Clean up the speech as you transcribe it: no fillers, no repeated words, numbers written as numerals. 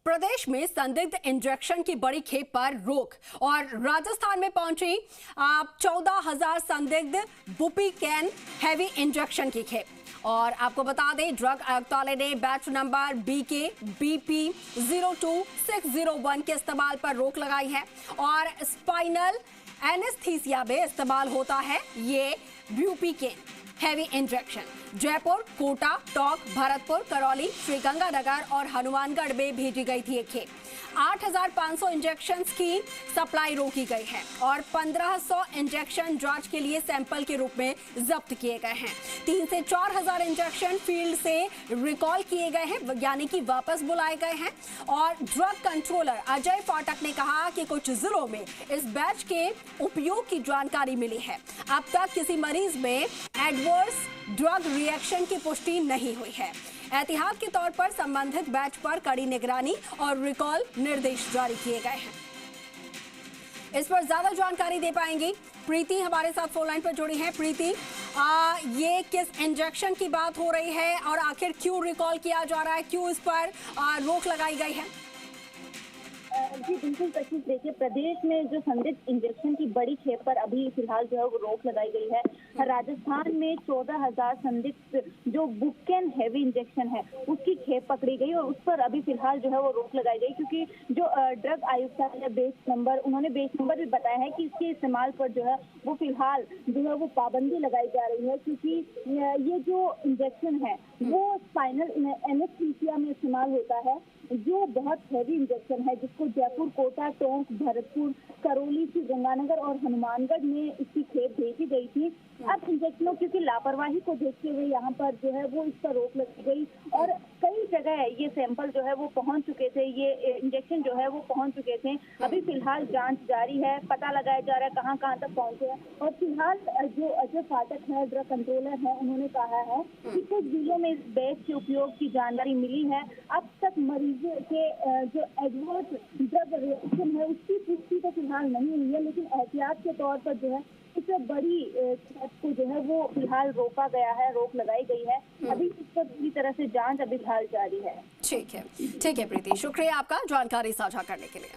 प्रदेश में संदिग्ध इंजेक्शन की बड़ी खेप पर रोक और राजस्थान में पहुंची 14,000 संदिग्ध बुपिकेन हैवी इंजेक्शन की खेप। और आपको बता दें, ड्रग आयुक्तालय ने बैच नंबर BP02601 के इस्तेमाल पर रोक लगाई है और स्पाइनल एनेस्थीसिया में इस्तेमाल होता है ये बुपिकेन हैवी इंजेक्शन। जयपुर, कोटा, टोंक, भरतपुर, करौली, श्रीगंगानगर और हनुमानगढ़ में भेजी गई थी ये खेप। 8,500 इंजेक्शंस की सप्लाई रोकी गई है और 1,500 इंजेक्शन जांच के लिए सैंपल के रूप में जब्त किए गए हैं। 3 से 4,000 इंजेक्शन फील्ड से रिकॉल किए गए हैं, यानी कि वापस बुलाए गए हैं। और ड्रग कंट्रोलर अजय फाटक ने कहा कि कुछ जिलों में इस बैच के उपयोग की जानकारी मिली है। अब तक किसी मरीज में एडवर्स ड्रग रिएक्शन की पुष्टि नहीं हुई है। एहतियात के तौर पर संबंधित बैच पर कड़ी निगरानी और रिकॉल निर्देश जारी किए गए हैं। इस पर ज्यादा जानकारी दे पाएंगी प्रीति, हमारे साथ फोन लाइन पर जुड़ी हैं। प्रीति, ये किस इंजेक्शन की बात हो रही है और आखिर क्यों रिकॉल किया जा रहा है, क्यों इस पर रोक लगाई गई है? जी बिल्कुल सचिन, देखिए प्रदेश में जो संदिग्ध इंजेक्शन की बड़ी खेप पर अभी फिलहाल जो है वो रोक लगाई गई है। राजस्थान में 14,000 संदिग्ध जो बुपिकेन हैवी इंजेक्शन है उसकी खेप पकड़ी गई और उस पर अभी फिलहाल जो है वो रोक लगाई गई, क्योंकि जो ड्रग आयुक्तालय उन्होंने बेच नंबर भी बताया है कि इसके इस्तेमाल पर जो है वो फिलहाल जो है वो पाबंदी लगाई जा रही है, क्योंकि ये जो इंजेक्शन है वो स्पाइनल एनेस्थीसिया में इस्तेमाल होता है, जो बहुत हैवी इंजेक्शन है, जिसको जयपुर, कोटा, टोंक, भरतपुर, करौली, श्रीगंगानगर और हनुमानगढ़ में इसकी खेप भेजी गई थी। अब इंजेक्शनों की लापरवाही को देखते हुए यहाँ पर जो है वो इस पर रोक लगी गई और कई जगह ये सैंपल जो है वो पहुंच चुके थे, ये इंजेक्शन जो है वो पहुंच चुके थे। अभी फिलहाल जांच जारी है, पता लगाया जा रहा है कहाँ कहाँ तक पहुंचे हैं। और फिलहाल जो अजय फाटक है, ड्रग कंट्रोलर है, उन्होंने कहा है कि कुछ जिलों में इस बैच के उपयोग की जानकारी मिली है। अब तक मरीजों के जो एडवर्स ड्रग रिएक्शन है उसकी पुष्टि तो फिलहाल नहीं हुई है, लेकिन एहतियात के तौर पर जो है इससे बड़ी खेप को जो है वो फिलहाल रोका गया है, रोक लगाई गई है। अभी इस पर पूरी तरह से जांच अभी फिलहाल जारी है। ठीक है प्रीति, शुक्रिया आपका जानकारी साझा करने के लिए।